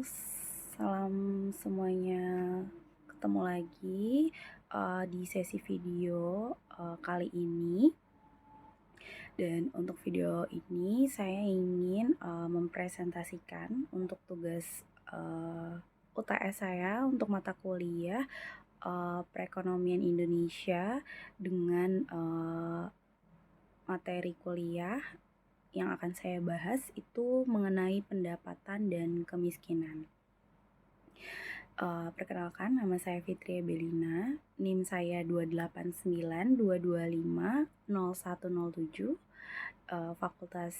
salam semuanya. Ketemu lagi di sesi video kali ini. Dan untuk video ini saya ingin mempresentasikan untuk tugas UTS saya untuk mata kuliah Perekonomian Indonesia dengan materi kuliah yang akan saya bahas itu mengenai pendapatan dan kemiskinan. Perkenalkan, nama saya Fitria Belina, NIM saya 28922501007, Fakultas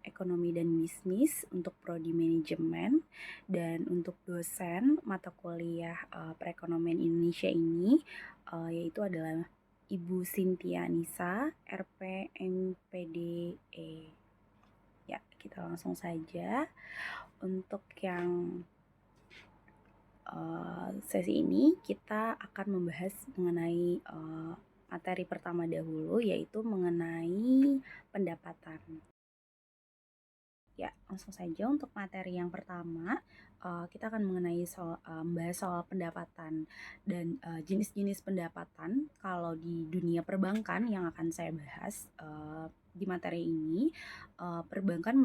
Ekonomi dan Bisnis untuk Prodi Manajemen, dan untuk dosen mata kuliah Perekonomian Indonesia ini yaitu adalah Ibu Cynthia Nisa, RP MPDE. Ya, kita langsung saja. Untuk yang sesi ini kita akan membahas mengenai materi pertama dahulu, yaitu mengenai pendapatan. Ya, langsung saja untuk materi yang pertama, kita akan membahas soal pendapatan dan jenis-jenis pendapatan. Kalau di dunia perbankan yang akan saya bahas di materi ini, perbankan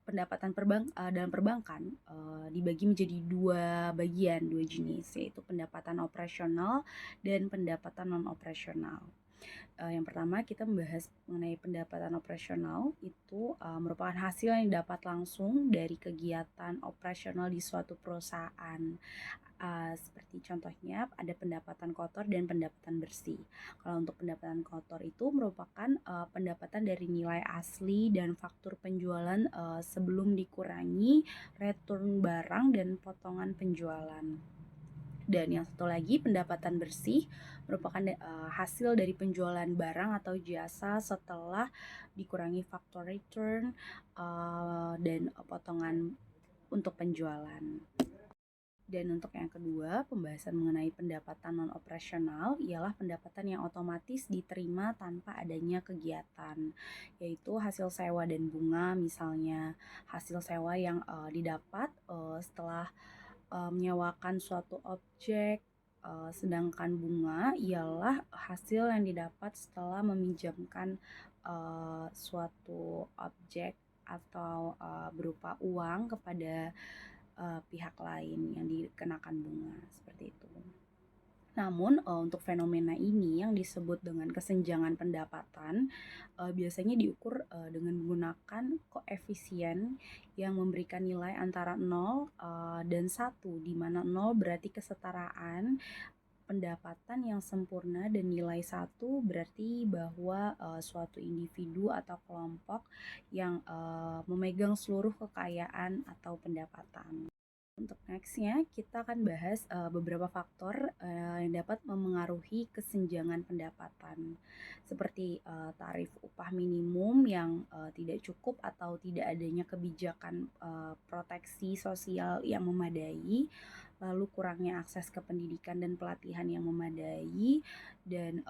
pendapatan dalam perbankan dibagi menjadi dua jenis, yaitu pendapatan operasional dan pendapatan non operasional. Yang pertama kita membahas mengenai pendapatan operasional. Itu merupakan hasil yang didapat langsung dari kegiatan operasional di suatu perusahaan. Seperti contohnya ada pendapatan kotor dan pendapatan bersih. Kalau untuk pendapatan kotor itu merupakan pendapatan dari nilai asli dan faktur penjualan sebelum dikurangi return barang dan potongan penjualan. Dan yang satu lagi, pendapatan bersih merupakan hasil dari penjualan barang atau jasa setelah dikurangi faktor return dan potongan untuk penjualan. Dan untuk yang kedua, pembahasan mengenai pendapatan non-operasional ialah pendapatan yang otomatis diterima tanpa adanya kegiatan, yaitu hasil sewa dan bunga. Misalnya hasil sewa yang didapat setelah menyewakan suatu objek, sedangkan bunga ialah hasil yang didapat setelah meminjamkan suatu objek atau berupa uang kepada pihak lain yang dikenakan bunga, seperti itu. Namun untuk fenomena ini yang disebut dengan kesenjangan pendapatan biasanya diukur dengan menggunakan koefisien yang memberikan nilai antara 0 dan 1, di mana 0 berarti kesetaraan pendapatan yang sempurna dan nilai 1 berarti bahwa suatu individu atau kelompok yang memegang seluruh kekayaan atau pendapatan. Untuk nextnya, kita akan bahas beberapa faktor yang dapat memengaruhi kesenjangan pendapatan, seperti tarif upah minimum yang tidak cukup atau tidak adanya kebijakan proteksi sosial yang memadai, lalu kurangnya akses ke pendidikan dan pelatihan yang memadai, dan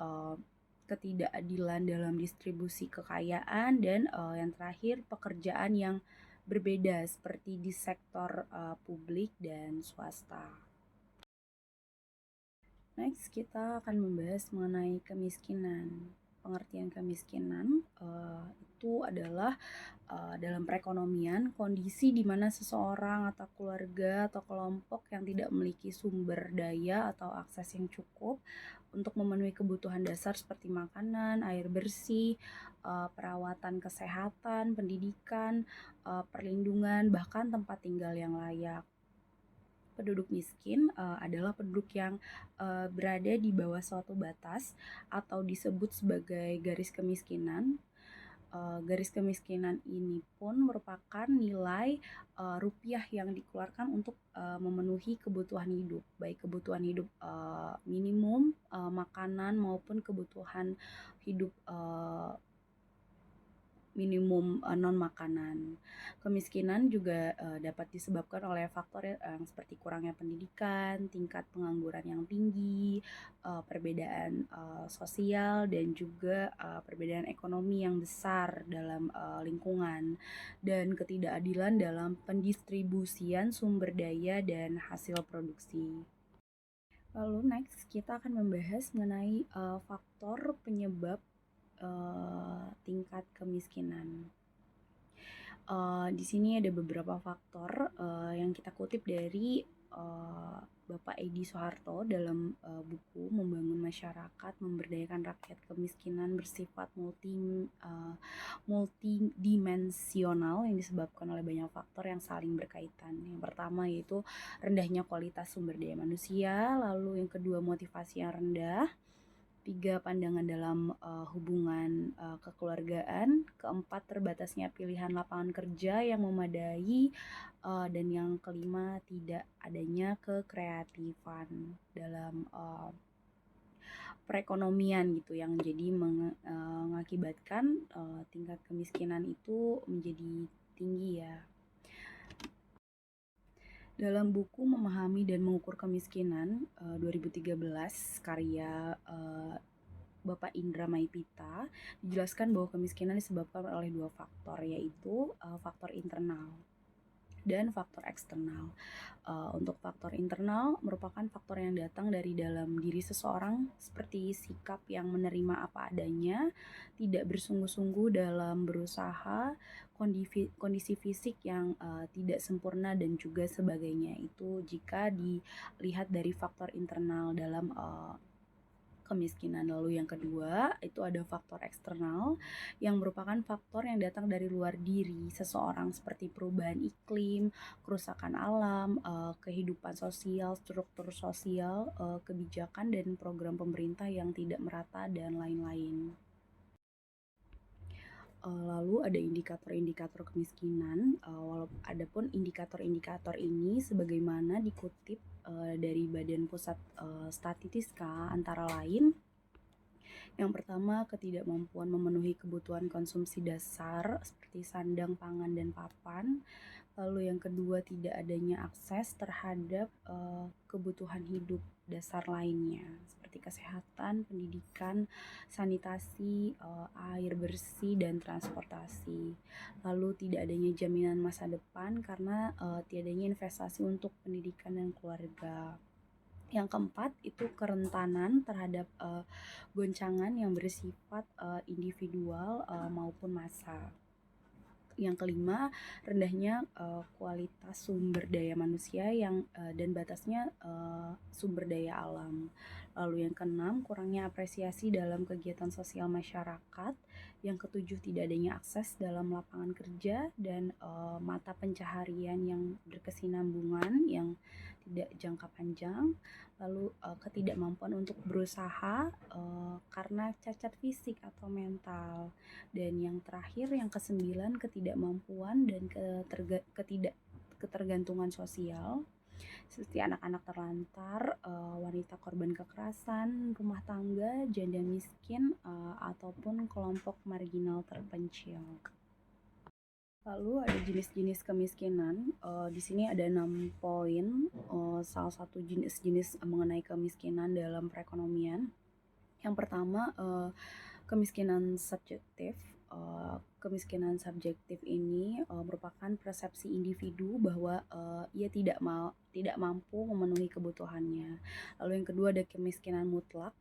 ketidakadilan dalam distribusi kekayaan, dan yang terakhir, pekerjaan yang berbeda seperti di sektor publik dan swasta. Next, kita akan membahas mengenai kemiskinan. Pengertian kemiskinan itu adalah dalam perekonomian kondisi di mana seseorang atau keluarga atau kelompok yang tidak memiliki sumber daya atau akses yang cukup untuk memenuhi kebutuhan dasar seperti makanan, air bersih, perawatan kesehatan, pendidikan, perlindungan, bahkan tempat tinggal yang layak. Penduduk miskin adalah penduduk yang berada di bawah suatu batas atau disebut sebagai garis kemiskinan. Garis kemiskinan ini pun merupakan nilai rupiah yang dikeluarkan untuk memenuhi kebutuhan hidup, baik kebutuhan hidup minimum, makanan, maupun kebutuhan hidup minimum non makanan. Kemiskinan juga dapat disebabkan oleh faktor yang seperti kurangnya pendidikan, tingkat pengangguran yang tinggi, perbedaan sosial dan juga perbedaan ekonomi yang besar dalam lingkungan dan ketidakadilan dalam pendistribusian sumber daya dan hasil produksi. Lalu next kita akan membahas mengenai faktor penyebab tingkat kemiskinan. Di sini ada beberapa faktor yang kita kutip dari Bapak Edi Soeharto dalam buku Membangun Masyarakat Memberdayakan Rakyat. Kemiskinan bersifat multidimensional yang disebabkan oleh banyak faktor yang saling berkaitan. Yang pertama yaitu rendahnya kualitas sumber daya manusia, lalu yang kedua motivasi yang rendah, tiga pandangan dalam hubungan kekeluargaan, keempat terbatasnya pilihan lapangan kerja yang memadai, dan yang kelima tidak adanya kekreatifan dalam perekonomian gitu yang jadi mengakibatkan tingkat kemiskinan itu menjadi tinggi ya. Dalam buku Memahami dan Mengukur Kemiskinan 2013 karya Bapak Indra Maipita dijelaskan bahwa kemiskinan disebabkan oleh dua faktor, yaitu faktor internal dan faktor eksternal. Untuk faktor internal merupakan faktor yang datang dari dalam diri seseorang seperti sikap yang menerima apa adanya, tidak bersungguh-sungguh dalam berusaha, kondisi fisik yang tidak sempurna dan juga sebagainya. Itu jika dilihat dari faktor internal dalam kemiskinan. Lalu yang kedua itu ada faktor eksternal yang merupakan faktor yang datang dari luar diri seseorang seperti perubahan iklim, kerusakan alam, kehidupan sosial, struktur sosial, kebijakan dan program pemerintah yang tidak merata dan lain-lain. Lalu ada indikator-indikator kemiskinan. Adapun indikator-indikator ini sebagaimana dikutip dari Badan Pusat Statistika antara lain, yang pertama ketidakmampuan memenuhi kebutuhan konsumsi dasar seperti sandang, pangan, dan papan. Lalu yang kedua tidak adanya akses terhadap kebutuhan hidup dasar lainnya seperti kesehatan, pendidikan, sanitasi, air bersih, dan transportasi. Lalu tidak adanya jaminan masa depan karena tiadanya investasi untuk pendidikan dan keluarga. Yang keempat itu kerentanan terhadap goncangan yang bersifat individual maupun massa. Yang kelima, rendahnya kualitas sumber daya manusia dan batasnya sumber daya alam. Lalu yang keenam, kurangnya apresiasi dalam kegiatan sosial masyarakat. Yang ketujuh, tidak adanya akses dalam lapangan kerja dan mata pencaharian yang berkesinambungan yang tidak jangka panjang. Lalu ketidakmampuan untuk berusaha karena cacat fisik atau mental. Dan yang terakhir, yang kesembilan, ketidakmampuan dan ketergantungan sosial seperti anak-anak terlantar, wanita korban kekerasan, rumah tangga, janda miskin, ataupun kelompok marginal terpencil. Lalu ada jenis-jenis kemiskinan. Di sini ada 6 poin. Salah satu jenis-jenis mengenai kemiskinan dalam perekonomian. Yang pertama, kemiskinan subjektif. Kemiskinan subjektif ini merupakan persepsi individu bahwa ia tidak mampu memenuhi kebutuhannya. Lalu yang kedua ada kemiskinan mutlak.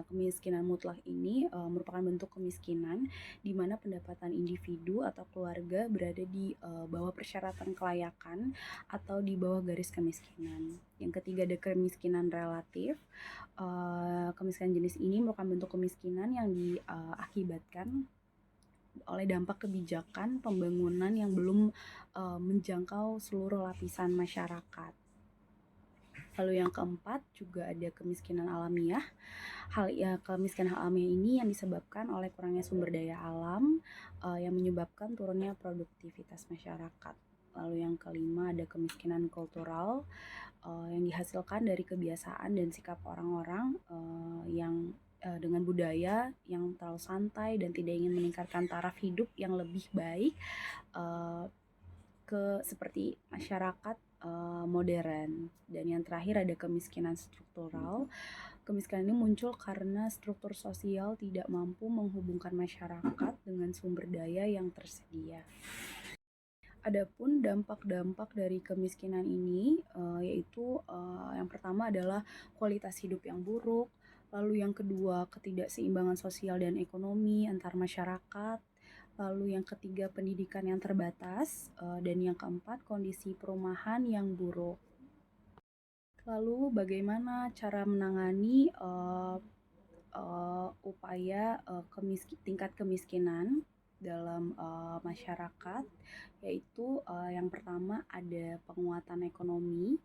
Kemiskinan mutlak ini merupakan bentuk kemiskinan di mana pendapatan individu atau keluarga berada di bawah persyaratan kelayakan atau di bawah garis kemiskinan. Yang ketiga ada kemiskinan relatif. Kemiskinan jenis ini merupakan bentuk kemiskinan yang diakibatkan oleh dampak kebijakan pembangunan yang belum menjangkau seluruh lapisan masyarakat. Lalu yang keempat juga ada kemiskinan alamiah. Kemiskinan alamiah ini yang disebabkan oleh kurangnya sumber daya alam yang menyebabkan turunnya produktivitas masyarakat. Lalu yang kelima ada kemiskinan kultural yang dihasilkan dari kebiasaan dan sikap orang-orang yang dengan budaya yang terlalu santai dan tidak ingin meningkatkan taraf hidup yang lebih baik, eee, ke seperti masyarakat, modern. Dan yang terakhir ada kemiskinan struktural. Kemiskinan ini muncul karena struktur sosial tidak mampu menghubungkan masyarakat dengan sumber daya yang tersedia. Adapun dampak-dampak dari kemiskinan ini, yaitu, yang pertama adalah kualitas hidup yang buruk, lalu yang kedua ketidakseimbangan sosial dan ekonomi antar masyarakat, lalu yang ketiga pendidikan yang terbatas, dan yang keempat kondisi perumahan yang buruk. Lalu bagaimana cara menangani, upaya, tingkat kemiskinan dalam, masyarakat, yaitu, yang pertama ada penguatan ekonomi.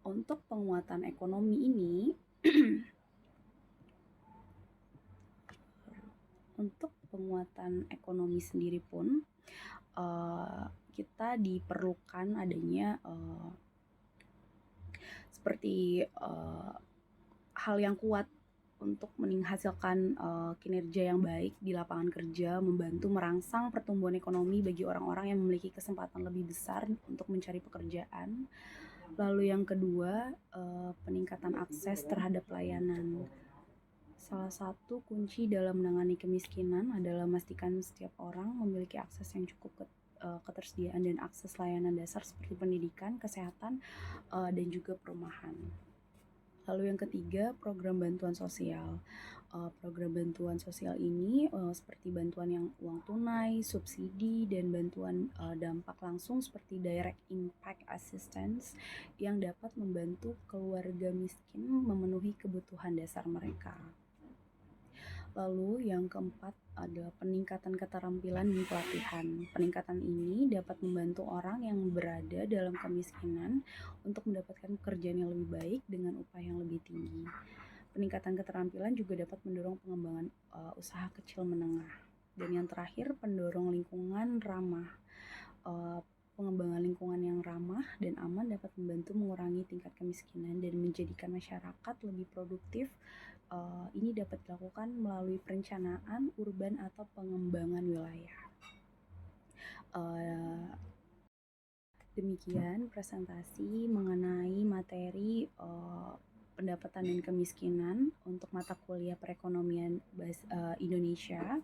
Untuk penguatan ekonomi ini untuk penguatan ekonomi sendiri pun, kita diperlukan adanya, seperti, hal yang kuat untuk menghasilkan, kinerja yang baik di lapangan kerja, membantu merangsang pertumbuhan ekonomi bagi orang-orang yang memiliki kesempatan lebih besar untuk mencari pekerjaan. Lalu yang kedua, peningkatan akses terhadap layanan. Salah satu kunci dalam menangani kemiskinan adalah memastikan setiap orang memiliki akses yang cukup ketersediaan dan akses layanan dasar seperti pendidikan, kesehatan, dan juga perumahan. Lalu yang ketiga, program bantuan sosial. Program bantuan sosial ini seperti bantuan yang uang tunai, subsidi, dan bantuan dampak langsung seperti direct impact assistance yang dapat membantu keluarga miskin memenuhi kebutuhan dasar mereka. Lalu yang keempat adalah peningkatan keterampilan dan pelatihan. Peningkatan ini dapat membantu orang yang berada dalam kemiskinan untuk mendapatkan pekerjaan yang lebih baik dengan upah yang lebih tinggi. Peningkatan keterampilan juga dapat mendorong pengembangan usaha kecil menengah. Dan yang terakhir, pendorong lingkungan ramah. Pengembangan lingkungan yang ramah dan aman dapat membantu mengurangi tingkat kemiskinan dan menjadikan masyarakat lebih produktif. Ini dapat dilakukan melalui perencanaan urban atau pengembangan wilayah. Demikian presentasi mengenai materi pendapatan dan kemiskinan untuk mata kuliah perekonomian Indonesia.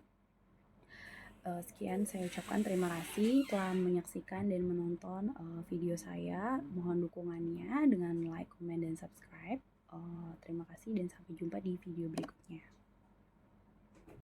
Sekian saya ucapkan terima kasih telah menyaksikan dan menonton video saya. Mohon dukungannya dengan like, comment, dan subscribe. Terima kasih dan sampai jumpa di video berikutnya.